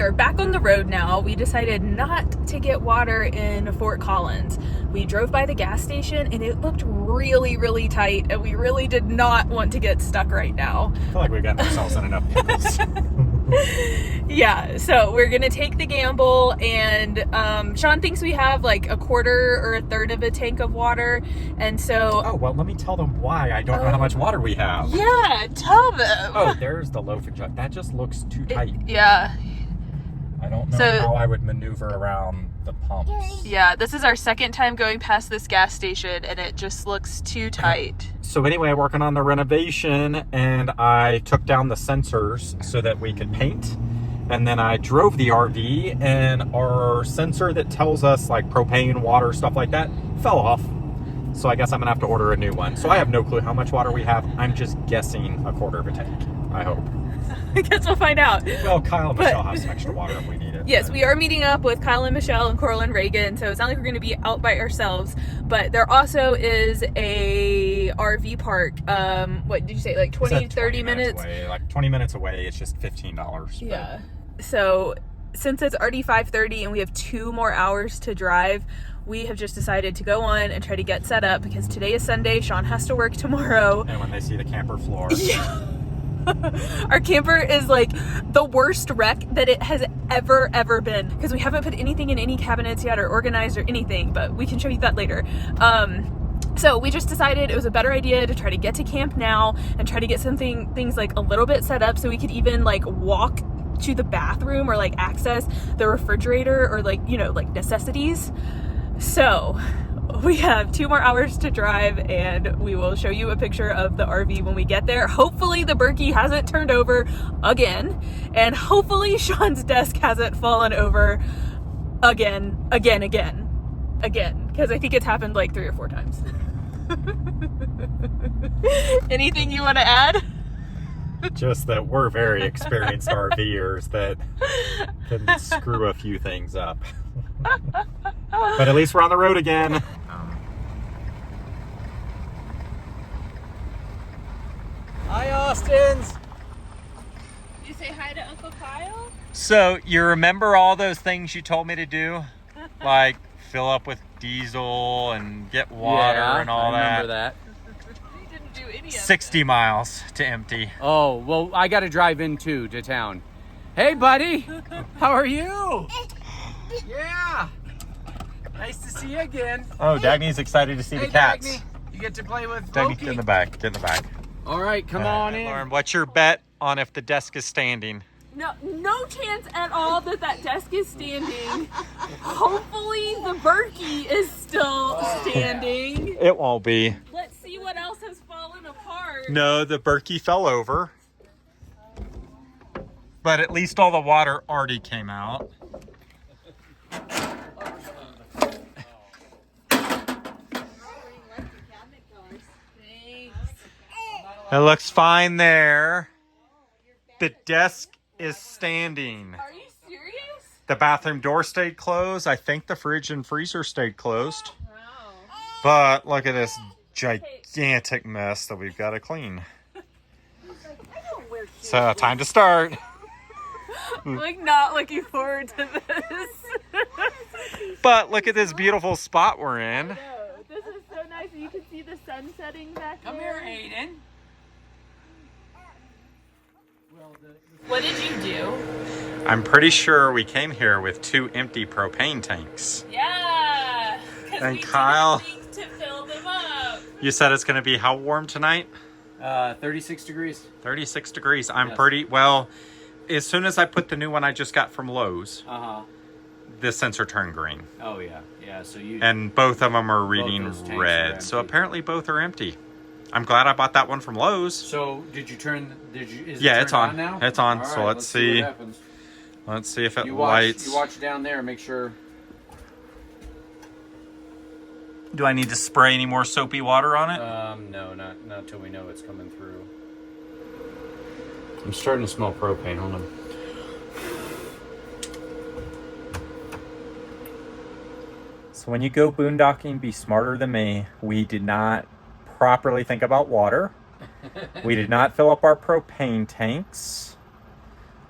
are back on the road now. We decided not to get water in Fort Collins. We drove by the gas station and it looked really, really tight, and we really did not want to get stuck right now. I feel like we've gotten ourselves in enough pickles. Yeah, so we're gonna take the gamble, and Sean thinks we have like a quarter or a third of a tank of water, and so... Oh, well, let me tell them why I don't know how much water we have. Yeah, tell them! Oh, there's the loaf and jug. That just looks too tight. Yeah. I don't know how I would maneuver around the pumps. Yeah, this is our second time going past this gas station, and it just looks too tight. So anyway, working on the renovation, and I took down the sensors so that we could paint. And then I drove the RV, and our sensor that tells us like propane, water, stuff like that, fell off. So I guess I'm gonna have to order a new one. So I have no clue how much water we have. I'm just guessing a quarter of a tank, I hope. I guess we'll find out. Well, Kyle and Michelle have some extra water if we need it. Yes, we are meeting up with Kyle and Michelle and Coral and Reagan, so it's not like we're going to be out by ourselves. But there also is a RV park. What did you say? Like 20, 30 minutes? Away. Like 20 minutes away. It's just $15. Yeah. So since it's already 5:30 and we have 2 more hours to drive, we have just decided to go on and try to get set up because today is Sunday. Sean has to work tomorrow. And when they see the camper floor. Yeah. Our camper is like the worst wreck that it has ever been, because we haven't put anything in any cabinets yet or organized or anything, but we can show you that later. So we just decided it was a better idea to try to get to camp now and try to get things like a little bit set up so we could even like walk to the bathroom or like access the refrigerator or like, you know, like necessities. So we have 2 more hours to drive, and we will show you a picture of the RV when we get there. Hopefully the Berkey hasn't turned over again, and hopefully Sean's desk hasn't fallen over again, because I think it's happened like 3 or 4 times. Anything you want to add? Just that we're very experienced RVers that can screw a few things up. But at least we're on the road again. Hi, Austins. Did you say hi to Uncle Kyle? So you remember all those things you told me to do? Like fill up with diesel and get water and all that? I remember that. You didn't do any of 60 miles to empty. Oh, well, I got to drive in too to town. Hey, buddy. How are you? Yeah. Nice to see you again. Oh, Dagny's excited to see the cats. Dagny, you get to play with Dagny, Loki. get in the back. Get in the back. All right, come on in. Lauren, what's your bet on if the desk is standing? No chance at all that desk is standing. Hopefully the Berkey is still standing. It won't be. Let's see what else has fallen apart. No, the Berkey fell over. But at least all the water already came out. It looks fine there. The desk is standing. Are you serious? The bathroom door stayed closed. I think the fridge and freezer stayed closed. Wow. But look at this gigantic mess that we've got to clean. So time to start. I'm like not looking forward to this. But look at this beautiful spot we're in. This is so nice. You can see the sun setting back Come there. here, Aiden. What did you do? I'm pretty sure we came here with 2 empty propane tanks. Yeah. And we Kyle, to fill them up. You said it's going to be how warm tonight? 36 degrees. 36 degrees. I'm pretty, well, as soon as I put the new one I just got from Lowe's, the sensor turned green. Oh, yeah. Yeah, so you... And both of them are reading red. So apparently both are empty. I'm glad I bought that one from Lowe's. So did you turn? Is yeah, it it's on now? It's on. All so right, let's see. what happens. Let's see if it You lights. watch down there. Make sure. Do I need to spray any more soapy water on it? No, not till we know it's coming through. I'm starting to smell propane. Hold on. So when you go boondocking, be smarter than me. We did not properly think about water. We did not fill up our propane tanks.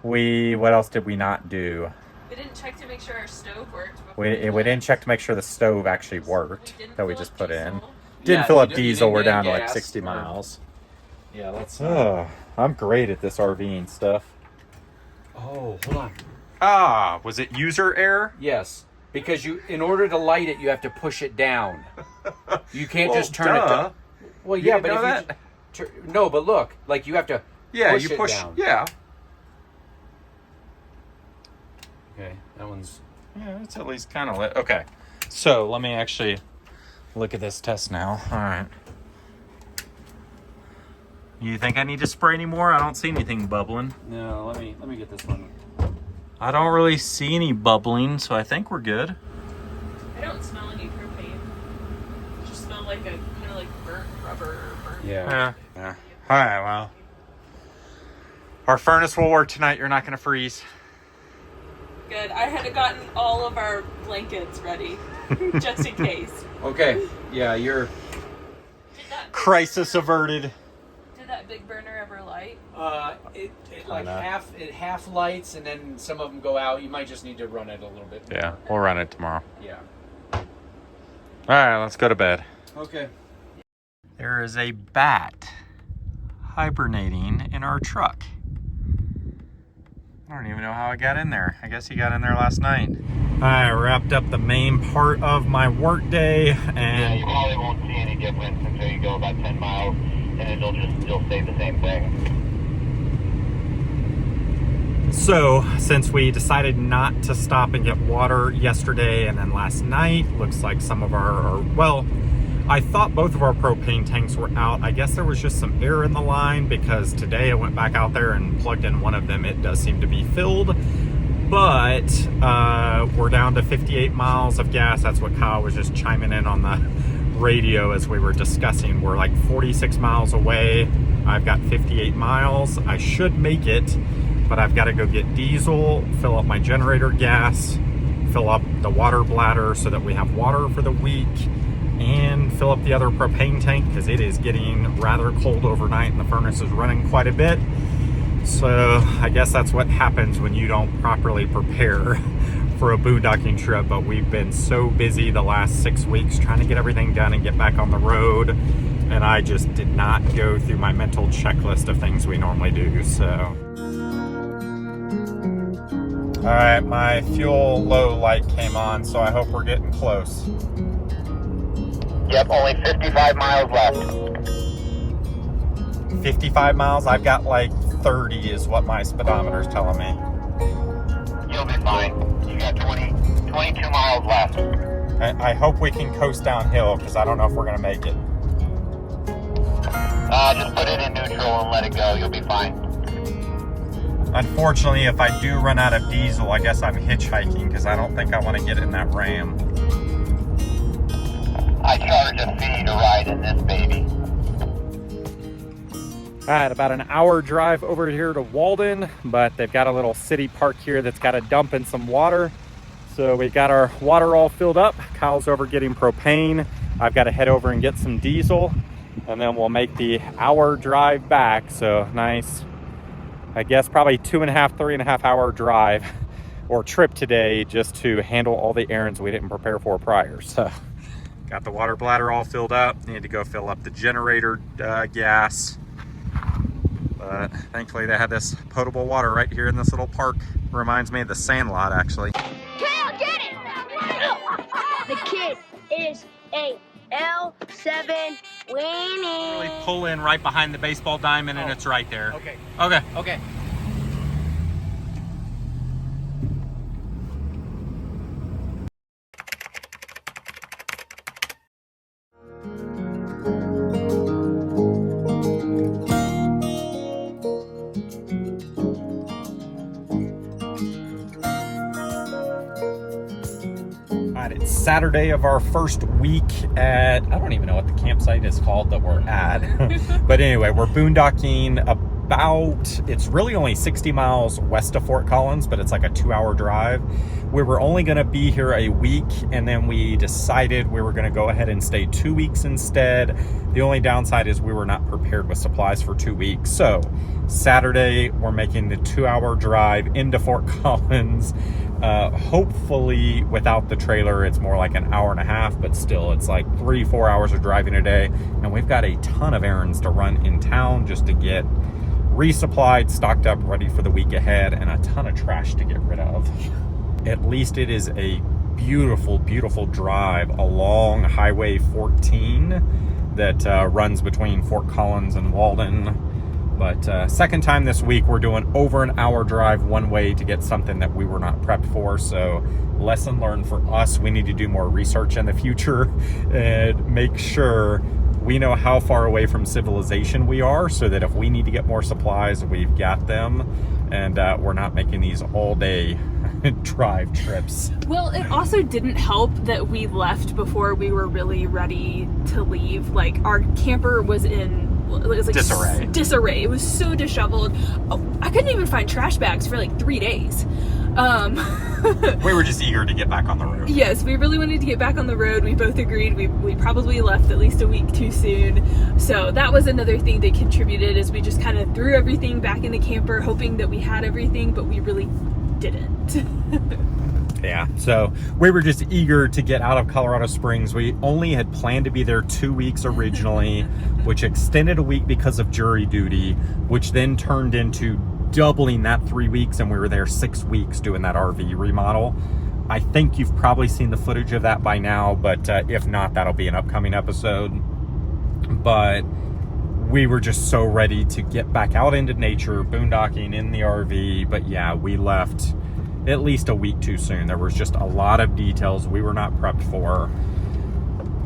What else did we not do? We didn't check to make sure our stove worked. We didn't check to make sure the stove actually worked that we just put in. Yeah, Didn't fill up you diesel. didn't We're get down to like gas 60 or- miles. Yeah, let's. I'm great at this RVing stuff. Oh, hold on. Ah, was it user error? Yes, because in order to light it, you have to push it down. You can't Well, just turn it duh. down. Well, You yeah, didn't but know if no, but look, like you have to Yeah, push you it push. down. Yeah. Okay, that one's. Yeah, it's at least kind of lit. Okay, so let me actually look at this test now. All right. You think I need to spray any more? I don't see anything bubbling. No, let me get this one. I don't really see any bubbling, so I think we're good. I don't smell any propane. It just smell like a kind of like burnt rubber. Burnt. Yeah. Yeah. All right, well. Our furnace will work tonight. You're not going to freeze. Good. I had gotten all of our blankets ready, just in case. Okay. Yeah, you're. Crisis averted. Did that big burner ever light? It like half lights, and then some of them go out. You might just need to run it a little bit more. Yeah, we'll run it tomorrow. Yeah. All right, let's go to bed. Okay. There is a bat hibernating in our truck. I don't even know how it got in there. I guess he got in there last night. I wrapped up the main part of my work day, Yeah, and you probably won't see any difference until you go about 10 miles, and it'll just still say the same thing. so since we decided not to stop and get water yesterday and then last night, looks like some of well, I thought both of our propane tanks were out. I guess there was just some air in the line because today I went back out there and plugged in one of them. It does seem to be filled, but we're down to 58 miles of gas. That's what Kyle was just chiming in on the radio as we were discussing. We're like 46 miles away. I've got 58 miles. I should make it, but I've got to go get diesel, fill up my generator gas, fill up the water bladder so that we have water for the week, and fill up the other propane tank because it is getting rather cold overnight and the furnace is running quite a bit. So I guess that's what happens when you don't properly prepare for a boondocking trip. But we've been so busy the last 6 weeks trying to get everything done and get back on the road, and I just did not go through my mental checklist of things we normally do. So all right, my fuel low light came on, so I hope we're getting close. Yep, only 55 miles left. 55 miles? I've got like 30 is what my speedometer's telling me. You'll be fine. You got 22 miles left. I hope we can coast downhill because I don't know if we're going to make it. Just put it in neutral and let it go. You'll be fine. Unfortunately, if I do run out of diesel, I guess I'm hitchhiking because I don't think I want to get in that Ram. I charge a fee to ride in this baby. All right, about an hour drive over here to Walden, but they've got a little city park here that's got a dump and some water. So we got our water all filled up. Kyle's over getting propane. I've got to head over and get some diesel, and then we'll make the hour drive back. So nice, I guess probably 2.5, 3.5 hour drive or trip today just to handle all the errands we didn't prepare for prior. So got the water bladder all filled up. Need to go fill up the generator gas. But thankfully they had this potable water right here in this little park. Reminds me of the Sandlot, actually. Kale, get it! The kid is a L7 winning. Really pull in right behind the baseball diamond and it's right there. Okay. Okay. Okay. It's Saturday of our first week at, I don't even know what the campsite is called that we're at. But anyway, we're boondocking it's really only 60 miles west of Fort Collins, but it's like a 2-hour drive. We were only going to be here a week, and then we decided we were going to go ahead and stay 2 weeks instead. The only downside is we were not prepared with supplies for 2 weeks. So Saturday, we're making the 2-hour drive into Fort Collins. Hopefully without the trailer, it's more like an hour and a half, but still it's like 3-4 hours of driving a day. And we've got a ton of errands to run in town just to get resupplied, stocked up, ready for the week ahead, and a ton of trash to get rid of. At least it is a beautiful, beautiful drive along Highway 14 that runs between Fort Collins and Walden. But second time this week, we're doing over an hour drive one way to get something that we were not prepped for. So lesson learned for us, we need to do more research in the future and make sure we know how far away from civilization we are, so that if we need to get more supplies, we've got them, and we're not making these all-day drive trips. Well, it also didn't help that we left before we were really ready to leave. Like, our camper was in like disarray. It was so disheveled. I couldn't even find trash bags for like 3 days. We were just eager to get back on the road. Yes, we really wanted to get back on the road. We both agreed we probably left at least a week too soon. So that was another thing that contributed, is we just kind of threw everything back in the camper hoping that we had everything, but we really didn't. Yeah, so we were just eager to get out of Colorado Springs. We only had planned to be there 2 weeks originally, which extended a week because of jury duty, which then turned into doubling that 3 weeks, and we were there 6 weeks doing that RV remodel. I think you've probably seen the footage of that by now, but if not, that'll be an upcoming episode. But we were just so ready to get back out into nature, boondocking in the RV. But yeah, we left at least a week too soon. There was just a lot of details we were not prepped for.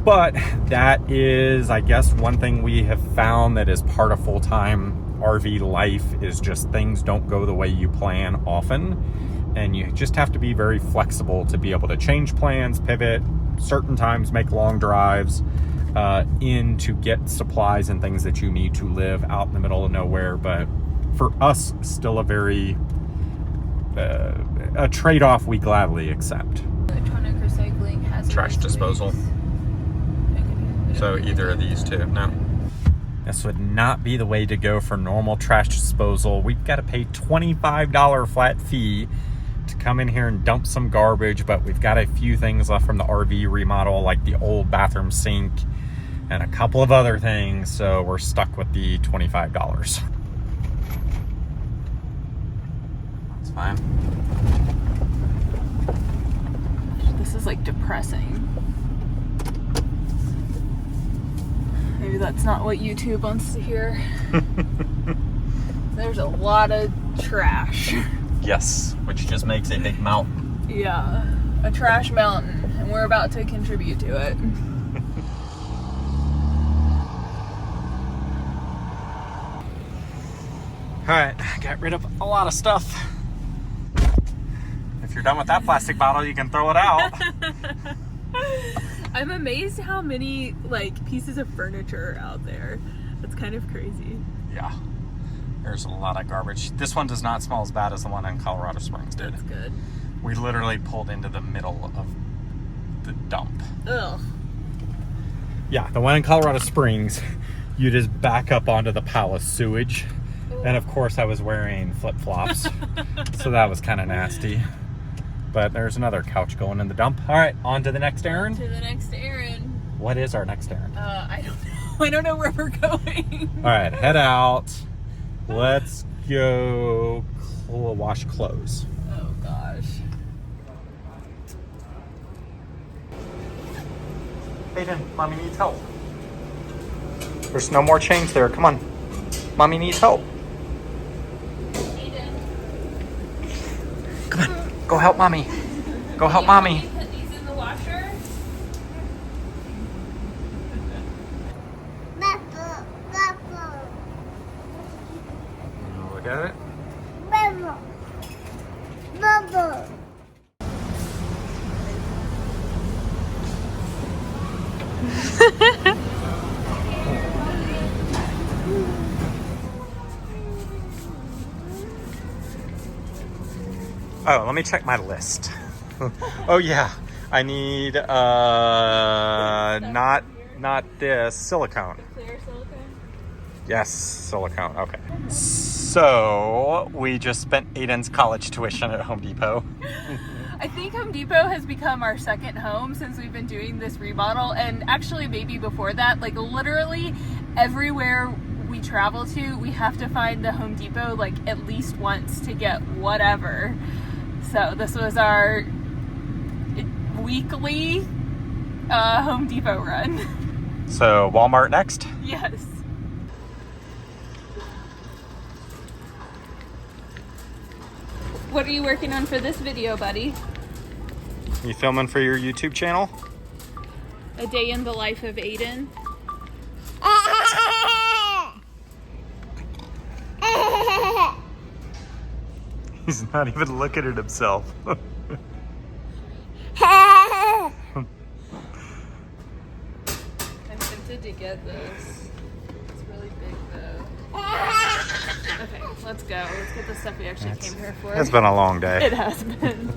But that is, I guess, one thing we have found that is part of full-time RV life, is just things don't go the way you plan often, and you just have to be very flexible to be able to change plans, pivot, certain times make long drives in to get supplies and things that you need to live out in the middle of nowhere. But for us, still a very a trade-off we gladly accept. Electronic recycling has trash disposal. So either of these two. No. This would not be the way to go for normal trash disposal. We've got to pay $25 flat fee to come in here and dump some garbage, but we've got a few things left from the RV remodel, like the old bathroom sink and a couple of other things, so we're stuck with the $25. That's fine. This is like depressing. Maybe that's not what YouTube wants to hear. There's a lot of trash. Yes, which just makes a big mountain. Yeah, a trash mountain, and we're about to contribute to it. Alright, got rid of a lot of stuff. If you're done with that plastic bottle, you can throw it out. I'm amazed how many like pieces of furniture are out there. That's kind of crazy. Yeah, there's a lot of garbage. This one does not smell as bad as the one in Colorado Springs did. That's good. We literally pulled into the middle of the dump. Ugh. Yeah, the one in Colorado Springs, you just back up onto the pile of sewage. Ooh. And of course I was wearing flip-flops, so that was kind of nasty. But there's another couch going in the dump. All right, on to the next errand. To the next errand. What is our next errand? I don't know. I don't know where we're going. All right, head out. Let's go wash clothes. Oh gosh. Aiden, mommy needs help. There's no more change there. Come on. Mommy needs help. Aiden. Come on. Go help mommy. Go help mommy. Put these in the washer. Look at it. Oh, let me check my list. Oh yeah, I need not this silicone. Clear silicone? Yes, silicone. Okay. So we just spent Aiden's college tuition at Home Depot. I think Home Depot has become our second home since we've been doing this remodel, and actually maybe before that, like literally everywhere we travel to, we have to find the Home Depot like at least once to get whatever. So this was our weekly Home Depot run. So Walmart next? Yes. What are you working on for this video, buddy? You filming for your YouTube channel? A day in the life of Aiden. He's not even looking at himself. I'm tempted to get this. It's really big though. Okay, let's go. Let's get the stuff we actually came here for. It's been a long day. It has been.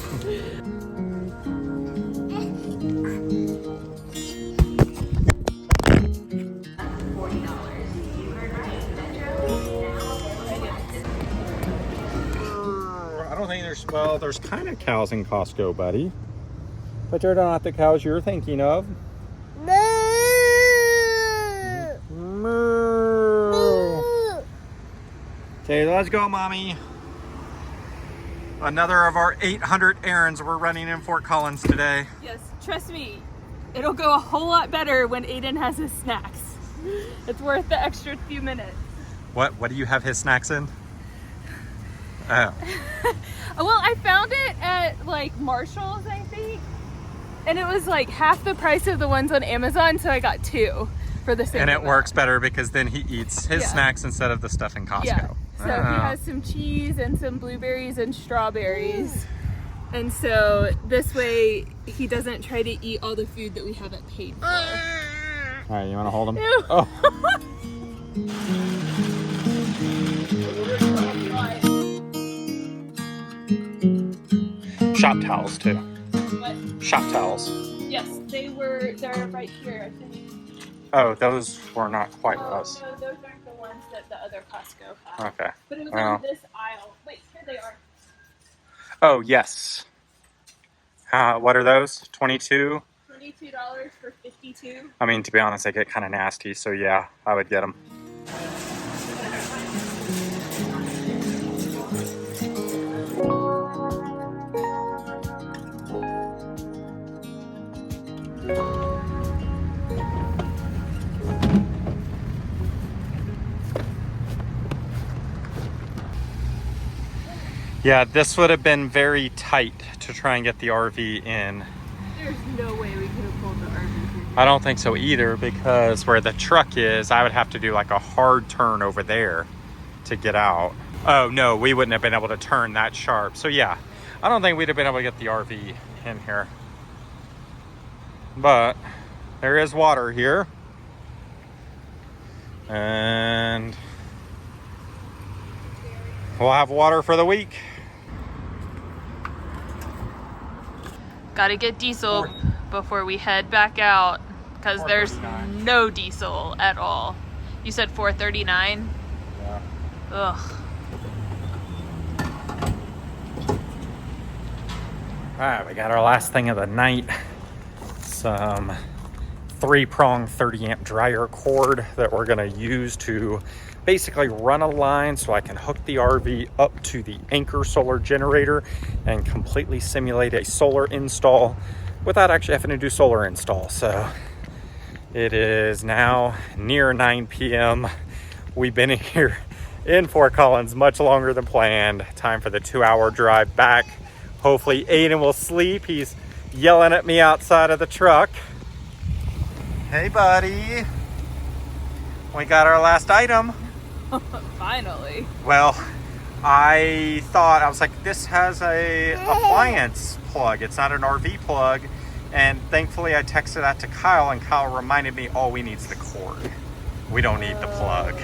I don't think there's kind of cows in Costco, buddy. But they're not the cows you're thinking of. Moo. Okay, let's go, Mommy. Another of our 800 errands we're running in Fort Collins today. Yes, trust me, it'll go a whole lot better when Aiden has his snacks. It's worth the extra few minutes. What do you have his snacks in? Oh. Well, I found it at like Marshall's, I think. And it was like half the price of the ones on Amazon, so I got two for the same And it amount. works better because then he eats his Yeah. snacks instead of the stuff in Costco. Yeah. So he Oh. has some cheese and some blueberries and strawberries. And so this way he doesn't try to eat all the food that we haven't paid for. All right, you want to hold him? Ew. Oh. Shop towels too. But Shop towels. yes, they're right here, I think. Oh, those were not quite Oh, those. no, those aren't the ones that the other Costco had. Okay. But it was Well. on this aisle. Wait, here they are. Oh, yes. What are those? 22? $22 for 52. I mean, to be honest, they get kind of nasty, so yeah, I would get them. Yeah, this would have been very tight to try and get the RV in. There's no way we could have pulled the RV through. I don't think so either, because where the truck is, I would have to do like a hard turn over there to get out. Oh no, we wouldn't have been able to turn that sharp. So yeah, I don't think we'd have been able to get the RV in here. But there is water here. And we'll have water for the week. Gotta get diesel before we head back out, because there's $4.39. no diesel at all. You said $4.39? Yeah. Ugh. All right, we got our last thing of the night. Some 3-prong 30-amp dryer cord that we're gonna use to basically run a line so I can hook the RV up to the Anchor solar generator and completely simulate a solar install without actually having to do solar install. So it is now near 9 p.m. We've been here in Fort Collins much longer than planned. Time for the 2-hour drive back. Hopefully Aiden will sleep. He's yelling at me outside of the truck. Hey buddy, we got our last item. Finally. Well, I was like, this has a appliance plug. It's not an RV plug. And thankfully I texted that to Kyle, and Kyle reminded me, oh, we need the cord. We don't need the plug.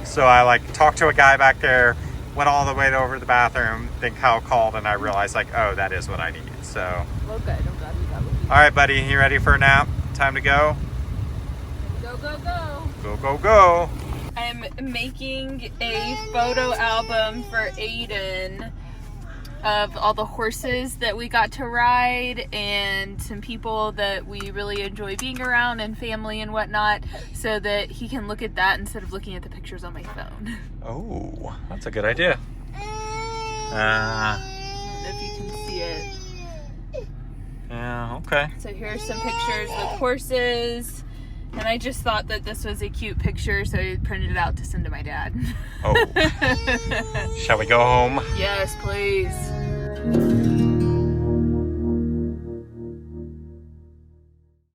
So I like talked to a guy back there, went all the way over to the bathroom. Then Kyle called and I realized like, oh, that is what I need. So. Well, good. I'm glad we got what we All right, buddy, you ready for a nap? Time to go? Go, go, go. Go, go, go. I'm making a photo album for Aiden of all the horses that we got to ride and some people that we really enjoy being around and family and whatnot, so that he can look at that instead of looking at the pictures on my phone. Oh, that's a good idea. I don't know if you can see it. Yeah, okay. So here's some pictures with horses. And I just thought that this was a cute picture, so I printed it out to send to my dad. Oh. Shall we go home? Yes, please.